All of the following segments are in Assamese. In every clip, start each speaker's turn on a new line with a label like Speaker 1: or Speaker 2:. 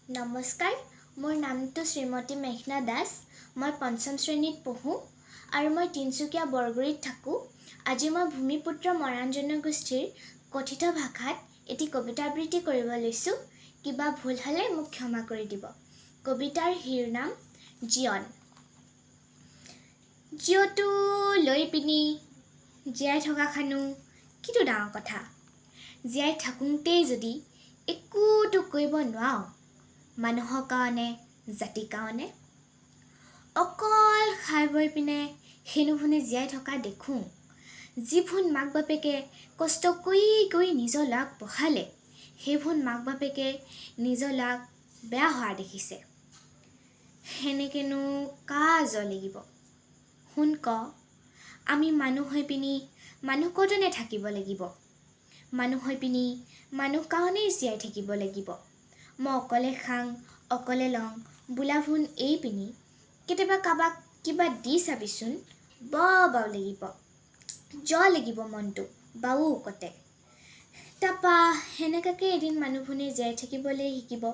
Speaker 1: নমস্কাৰ, মোৰ নামটো শ্ৰীমতী মেঘনা দাস। মই পঞ্চম শ্ৰেণীত পঢ়োঁ আৰু মই তিনিচুকীয়া বৰগুৰিত থাকোঁ। আজি মই ভূমিপুত্ৰ মৰাণ জনগোষ্ঠীৰ কথিত ভাষাত এটি কবিতা আবৃত্তি কৰিব লৈছোঁ। কিবা ভুল হ'লে মোক ক্ষমা কৰি দিব। কবিতাৰ শিৰোনাম জীৱন। জীৱটো লৈ পিনি জীয়াই থকা খানো কিটো ডাঙৰ কথা। জীয়াই থাকোঁতেই যদি একোটো কৰিব নোৱাৰো, মানুহৰ কাৰণে, জাতিৰ কাৰণে। অকল খাই বৈ পিনে সেইনোভোনে জীয়াই থকা দেখোঁ। যিভোন মাক বাপেকে কষ্ট কৰি নিজৰ ল'ৰাক পঢ়ালে, সেইভোন মাক বাপেকে নিজৰ ল'ৰাক বেয়া হোৱা দেখিছে। সেনেকেনো কাৰ জৰ লাগিব। শুন ক, আমি মানুহ হৈ পিনি মানুহ কতনে থাকিব লাগিব। মানুহ হৈ পিনি মানুহ কাৰণেই জীয়াই থাকিব লাগিব। মই অকলে খাং, অকলে লং বোলাভোন এই পিনি কেতিয়াবা কাৰোবাক কিবা দি চাবিচোন, বৰ লাগিব। জ্বৰ লাগিব মনটো বাও কতে। তাৰপা সেনেকাকে এদিন মানুহভোনে জীয়াই থাকিবলৈ শিকিব।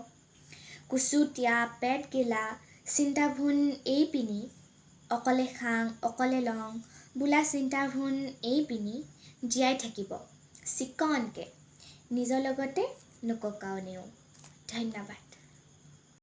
Speaker 1: কুচুতীয়া পেট গেলা চিন্তাভোন এই পিনি অকলে খাং, অকলে লং বোলা চিন্তাভোন এই পিনি জীয়াই থাকিব চিকনকে, নিজৰ লগতে লোকৰ কাৰণেও। ধন্যবাদ।